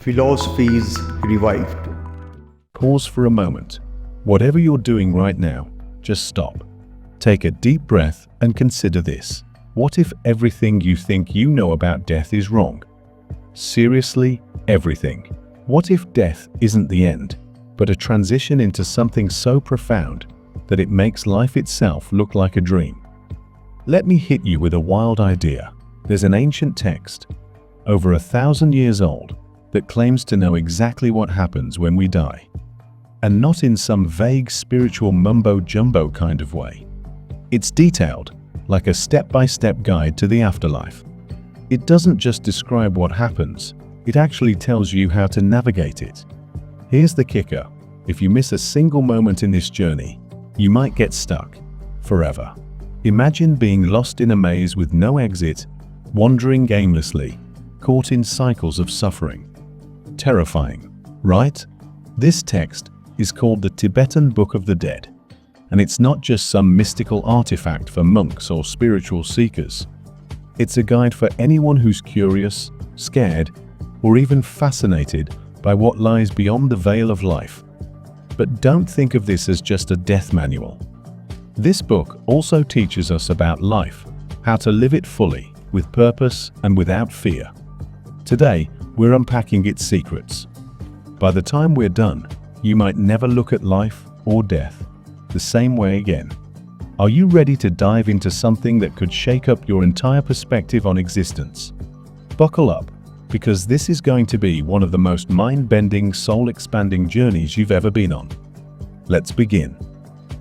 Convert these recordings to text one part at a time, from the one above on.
Philosophies revived. Pause for a moment. Whatever you're doing right now, just stop. Take a deep breath and consider this. What if everything you think you know about death is wrong? Seriously, everything. What if death isn't the end, but a transition into something so profound that it makes life itself look like a dream? Let me hit you with a wild idea. There's an ancient text, over 1,000 years old, that claims to know exactly what happens when we die. And not in some vague spiritual mumbo-jumbo kind of way. It's detailed, like a step-by-step guide to the afterlife. It doesn't just describe what happens, it actually tells you how to navigate it. Here's the kicker: if you miss a single moment in this journey, you might get stuck forever. Imagine being lost in a maze with no exit, wandering aimlessly, caught in cycles of suffering. Terrifying, right? This text is called the Tibetan Book of the Dead, and it's not just some mystical artifact for monks or spiritual seekers. It's a guide for anyone who's curious, scared, or even fascinated by what lies beyond the veil of life. But don't think of this as just a death manual. This book also teaches us about life, how to live it fully, with purpose and without fear. Today, we're unpacking its secrets. By the time we're done, you might never look at life or death the same way again. Are you ready to dive into something that could shake up your entire perspective on existence? Buckle up, because this is going to be one of the most mind-bending, soul-expanding journeys you've ever been on. Let's begin.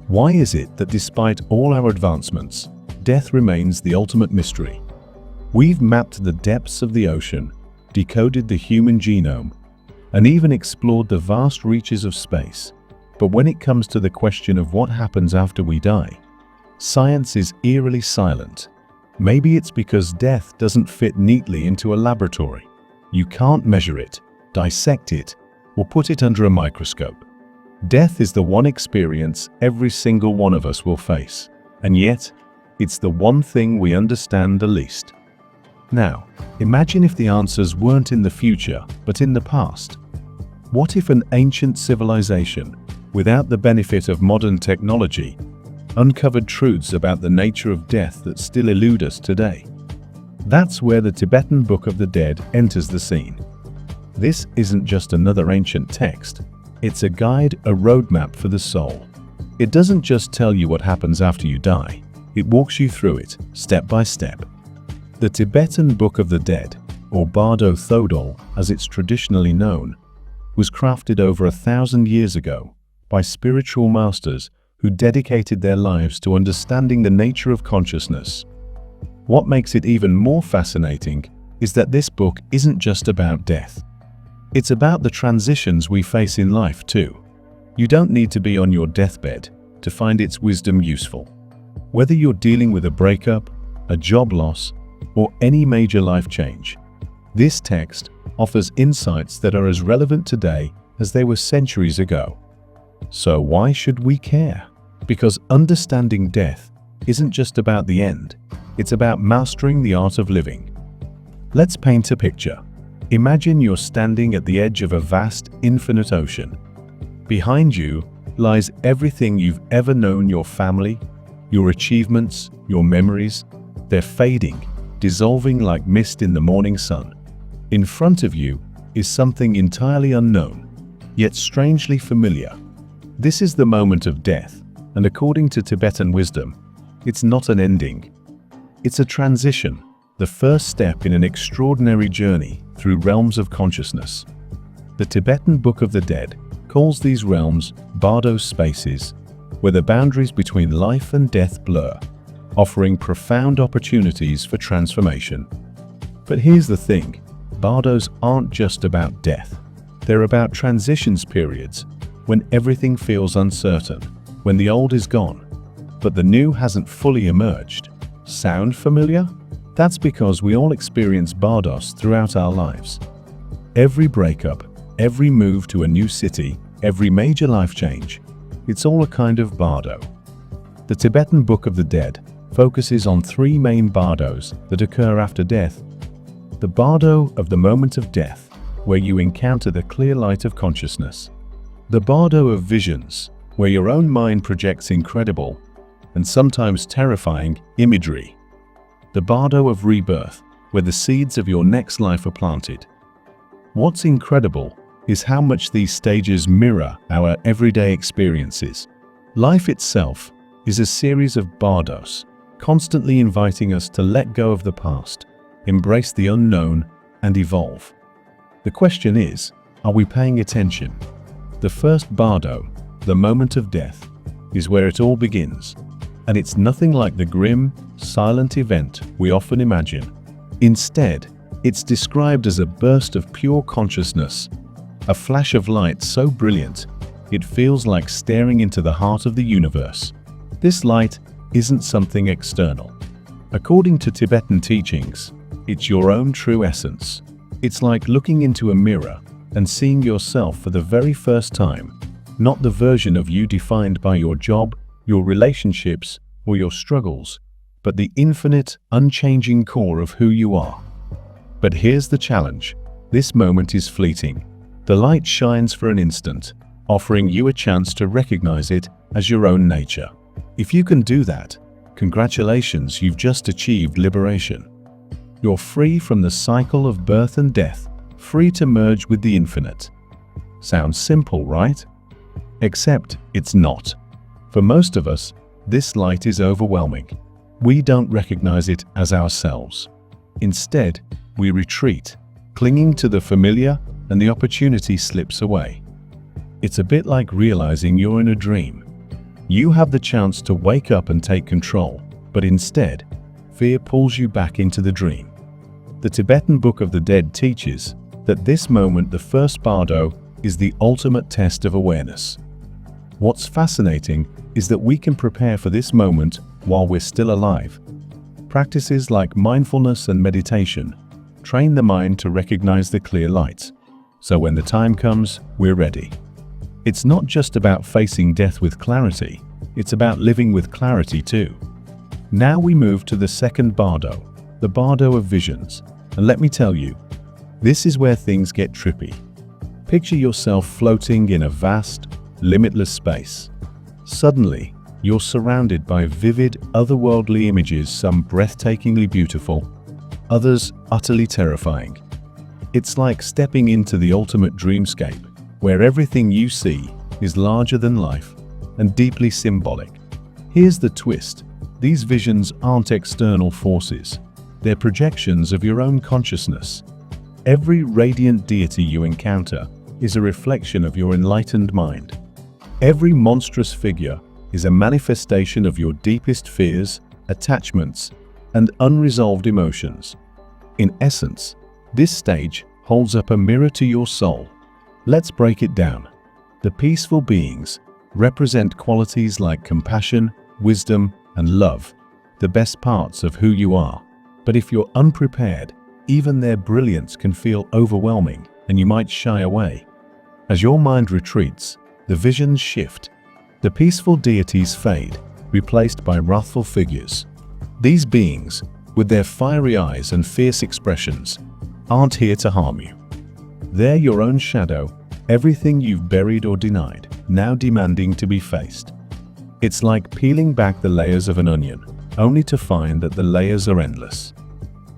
Why is it that despite all our advancements, death remains the ultimate mystery? We've mapped the depths of the ocean, decoded the human genome, and even explored the vast reaches of space. But when it comes to the question of what happens after we die, science is eerily silent. Maybe it's because death doesn't fit neatly into a laboratory. You can't measure it, dissect it, or put it under a microscope. Death is the one experience every single one of us will face, and yet, it's the one thing we understand the least. Now, imagine if the answers weren't in the future, but in the past. What if an ancient civilization, without the benefit of modern technology, uncovered truths about the nature of death that still elude us today? That's where the Tibetan Book of the Dead enters the scene. This isn't just another ancient text. It's a guide, a roadmap for the soul. It doesn't just tell you what happens after you die. It walks you through it, step by step. The Tibetan Book of the Dead, or Bardo Thödol as it's traditionally known, was crafted over 1,000 years ago by spiritual masters who dedicated their lives to understanding the nature of consciousness. What makes it even more fascinating is that this book isn't just about death. It's about the transitions we face in life too. You don't need to be on your deathbed to find its wisdom useful. Whether you're dealing with a breakup, a job loss, or any major life change, this text offers insights that are as relevant today as they were centuries ago. So why should we care? Because understanding death isn't just about the end. It's about mastering the art of living. Let's paint a picture. Imagine you're standing at the edge of a vast, infinite ocean. Behind you lies everything you've ever known: your family, your achievements, your memories. They're fading, dissolving like mist in the morning sun. In front of you is something entirely unknown, yet strangely familiar. This is the moment of death, and according to Tibetan wisdom, it's not an ending. It's a transition, the first step in an extraordinary journey through realms of consciousness. The Tibetan Book of the Dead calls these realms Bardo spaces, where the boundaries between life and death blur, offering profound opportunities for transformation. But here's the thing, Bardos aren't just about death. They're about transitions periods, when everything feels uncertain, when the old is gone, but the new hasn't fully emerged. Sound familiar? That's because we all experience Bardos throughout our lives. Every breakup, every move to a new city, every major life change, it's all a kind of Bardo. The Tibetan Book of the Dead focuses on three main Bardos that occur after death. The Bardo of the moment of death, where you encounter the clear light of consciousness. The Bardo of visions, where your own mind projects incredible, and sometimes terrifying, imagery. The Bardo of rebirth, where the seeds of your next life are planted. What's incredible is how much these stages mirror our everyday experiences. Life itself is a series of Bardos, constantly inviting us to let go of the past, embrace the unknown, and evolve. The question is, are we paying attention? The first Bardo, the moment of death, is where it all begins, and it's nothing like the grim, silent event we often imagine. Instead, it's described as a burst of pure consciousness, a flash of light so brilliant it feels like staring into the heart of the universe. This light isn't something external. According to Tibetan teachings, it's your own true essence. It's like looking into a mirror and seeing yourself for the very first time, not the version of you defined by your job, your relationships, or your struggles, but the infinite, unchanging core of who you are. But here's the challenge. This moment is fleeting. The light shines for an instant, offering you a chance to recognize it as your own nature. If you can do that, congratulations, you've just achieved liberation. You're free from the cycle of birth and death, free to merge with the infinite. Sounds simple, right? Except it's not. For most of us, this light is overwhelming. We don't recognize it as ourselves. Instead, we retreat, clinging to the familiar, and the opportunity slips away. It's a bit like realizing you're in a dream. You have the chance to wake up and take control, but instead, fear pulls you back into the dream. The Tibetan Book of the Dead teaches that this moment, the first Bardo, is the ultimate test of awareness. What's fascinating is that we can prepare for this moment while we're still alive. Practices like mindfulness and meditation train the mind to recognize the clear light, so when the time comes, we're ready. It's not just about facing death with clarity, it's about living with clarity too. Now we move to the second Bardo, the Bardo of visions, and let me tell you, this is where things get trippy. Picture yourself floating in a vast, limitless space. Suddenly, you're surrounded by vivid, otherworldly images, some breathtakingly beautiful, others utterly terrifying. It's like stepping into the ultimate dreamscape, where everything you see is larger than life and deeply symbolic. Here's the twist. These visions aren't external forces. They're projections of your own consciousness. Every radiant deity you encounter is a reflection of your enlightened mind. Every monstrous figure is a manifestation of your deepest fears, attachments, and unresolved emotions. In essence, this stage holds up a mirror to your soul. Let's break it down. The peaceful beings represent qualities like compassion, wisdom, and love, the best parts of who you are. But if you're unprepared, even their brilliance can feel overwhelming, and you might shy away. As your mind retreats, the visions shift. The peaceful deities fade, replaced by wrathful figures. These beings, with their fiery eyes and fierce expressions, aren't here to harm you. They're your own shadow, everything you've buried or denied, now demanding to be faced. It's like peeling back the layers of an onion, only to find that the layers are endless.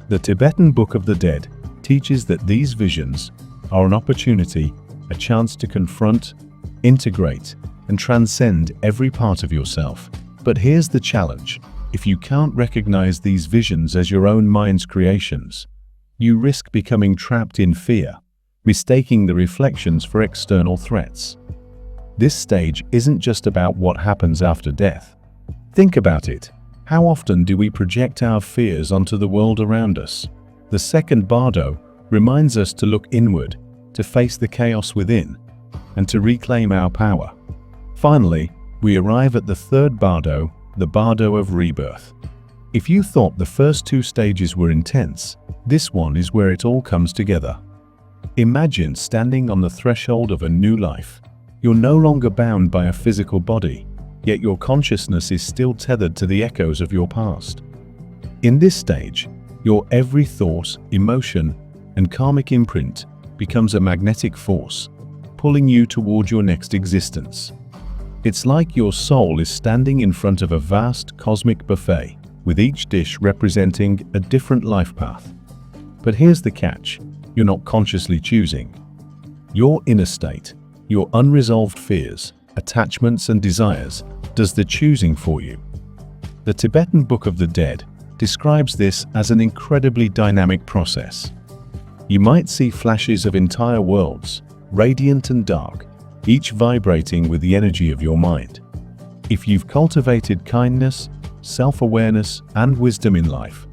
The Tibetan Book of the Dead teaches that these visions are an opportunity, a chance to confront, integrate, and transcend every part of yourself. But here's the challenge. If you can't recognize these visions as your own mind's creations, you risk becoming trapped in fear, mistaking the reflections for external threats. This stage isn't just about what happens after death. Think about it. How often do we project our fears onto the world around us? The second Bardo reminds us to look inward, to face the chaos within, and to reclaim our power. Finally, we arrive at the third Bardo, the Bardo of rebirth. If you thought the first two stages were intense, this one is where it all comes together. Imagine standing on the threshold of a new life. You're no longer bound by a physical body, yet your consciousness is still tethered to the echoes of your past. In this stage, your every thought, emotion, and karmic imprint becomes a magnetic force, pulling you toward your next existence. It's like your soul is standing in front of a vast cosmic buffet, with each dish representing a different life path. But here's the catch: you're not consciously choosing. Your inner state, your unresolved fears, attachments and desires, does the choosing for you. The Tibetan Book of the Dead describes this as an incredibly dynamic process. You might see flashes of entire worlds, radiant and dark, each vibrating with the energy of your mind. If you've cultivated kindness, self-awareness, and wisdom in life,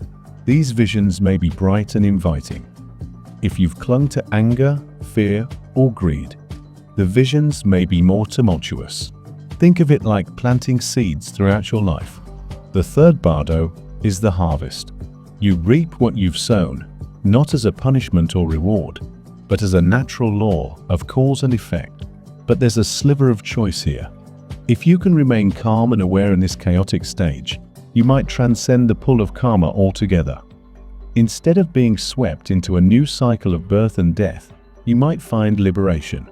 these visions may be bright and inviting. If you've clung to anger, fear, or greed, the visions may be more tumultuous. Think of it like planting seeds throughout your life. The third Bardo is the harvest. You reap what you've sown, not as a punishment or reward, but as a natural law of cause and effect. But there's a sliver of choice here. If you can remain calm and aware in this chaotic stage, you might transcend the pull of karma altogether. Instead of being swept into a new cycle of birth and death, you might find liberation.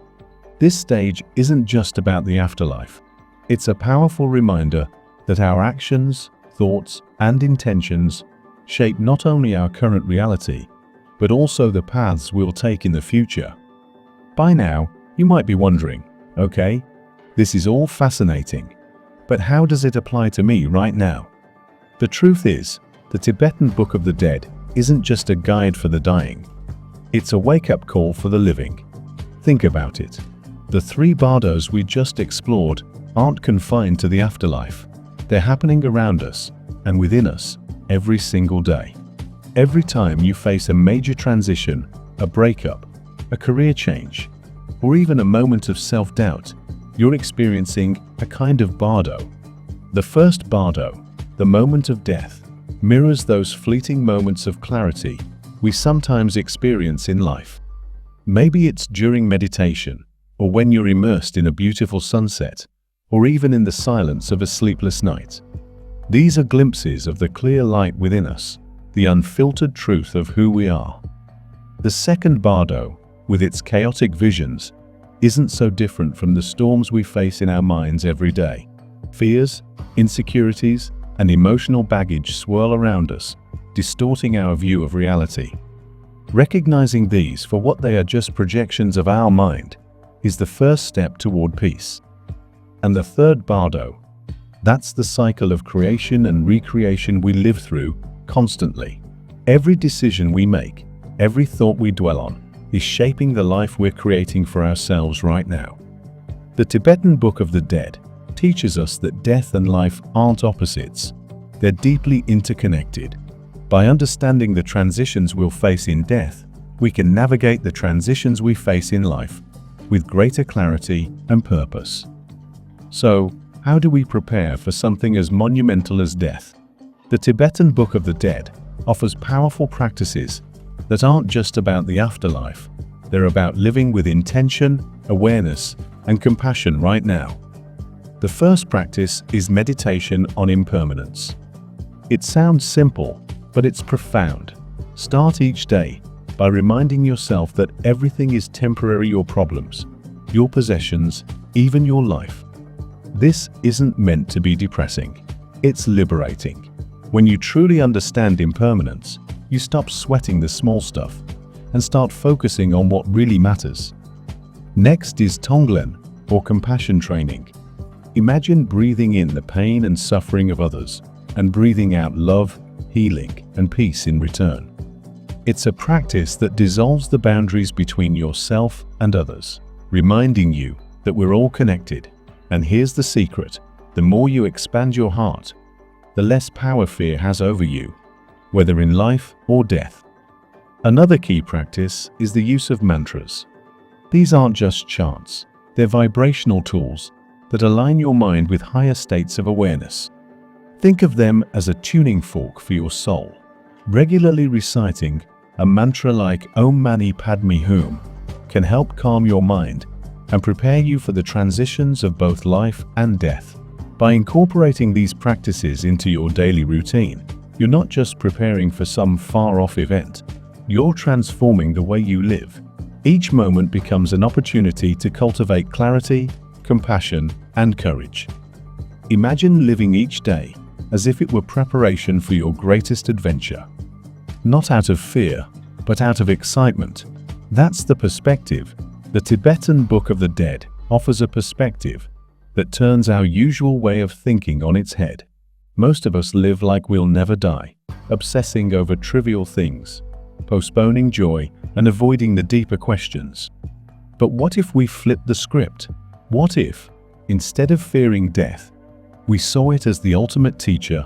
This stage isn't just about the afterlife. It's a powerful reminder that our actions, thoughts, and intentions shape not only our current reality, but also the paths we'll take in the future. By now, you might be wondering, okay, this is all fascinating, but how does it apply to me right now? The truth is, the Tibetan Book of the Dead isn't just a guide for the dying. It's a wake-up call for the living. Think about it. The three Bardos we just explored aren't confined to the afterlife. They're happening around us and within us every single day. Every time you face a major transition, a breakup, a career change, or even a moment of self-doubt, you're experiencing a kind of Bardo. The first Bardo, the moment of death, mirrors those fleeting moments of clarity we sometimes experience in life. Maybe it's during meditation, or when you're immersed in a beautiful sunset, or even in the silence of a sleepless night. These are glimpses of the clear light within us, the unfiltered truth of who we are. The second Bardo, with its chaotic visions, isn't so different from the storms we face in our minds every day. Fears, insecurities, and emotional baggage swirl around us, distorting our view of reality. Recognizing these for what they are, just projections of our mind, is the first step toward peace. And the third Bardo, that's the cycle of creation and recreation we live through constantly. Every decision we make, every thought we dwell on, is shaping the life we're creating for ourselves right now. The Tibetan Book of the Dead teaches us that death and life aren't opposites. They're deeply interconnected. By understanding the transitions we'll face in death, we can navigate the transitions we face in life with greater clarity and purpose. So, how do we prepare for something as monumental as death? The Tibetan Book of the Dead offers powerful practices that aren't just about the afterlife. They're about living with intention, awareness, and compassion right now. The first practice is meditation on impermanence. It sounds simple, but it's profound. Start each day by reminding yourself that everything is temporary: your problems, your possessions, even your life. This isn't meant to be depressing. It's liberating. When you truly understand impermanence, you stop sweating the small stuff and start focusing on what really matters. Next is Tonglen, or compassion training. Imagine breathing in the pain and suffering of others and breathing out love, healing, and peace in return. It's a practice that dissolves the boundaries between yourself and others, reminding you that we're all connected. And here's the secret: the more you expand your heart, the less power fear has over you, whether in life or death. Another key practice is the use of mantras. These aren't just chants, they're vibrational tools that align your mind with higher states of awareness. Think of them as a tuning fork for your soul. Regularly reciting a mantra like Om Mani Padme Hum can help calm your mind and prepare you for the transitions of both life and death. By incorporating these practices into your daily routine, you're not just preparing for some far-off event, you're transforming the way you live, Each moment becomes an opportunity to cultivate clarity, compassion, and courage. Imagine living each day as if it were preparation for your greatest adventure. Not out of fear, but out of excitement. That's the perspective. The Tibetan Book of the Dead offers a perspective that turns our usual way of thinking on its head. Most of us live like we'll never die, obsessing over trivial things, postponing joy and avoiding the deeper questions. But what if we flipped the script? What if, instead of fearing death, we saw it as the ultimate teacher?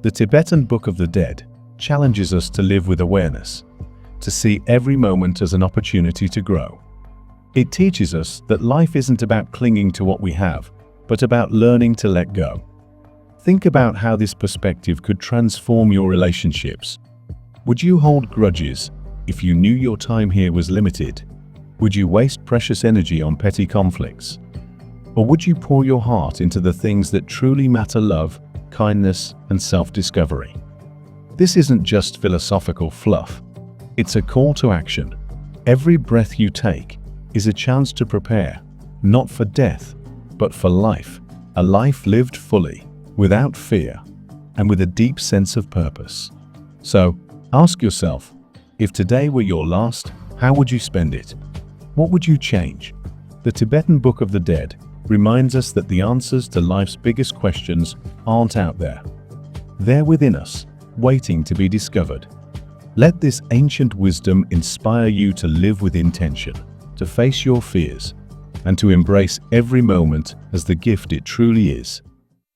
The Tibetan Book of the Dead challenges us to live with awareness, to see every moment as an opportunity to grow. It teaches us that life isn't about clinging to what we have, but about learning to let go. Think about how this perspective could transform your relationships. Would you hold grudges if you knew your time here was limited? Would you waste precious energy on petty conflicts? Or would you pour your heart into the things that truly matter: love, kindness, and self-discovery? This isn't just philosophical fluff. It's a call to action. Every breath you take is a chance to prepare, not for death, but for life. A life lived fully, without fear, and with a deep sense of purpose. So, ask yourself, if today were your last, how would you spend it? What would you change? The Tibetan Book of the Dead reminds us that the answers to life's biggest questions aren't out there. They're within us, waiting to be discovered. Let this ancient wisdom inspire you to live with intention, to face your fears, and to embrace every moment as the gift it truly is.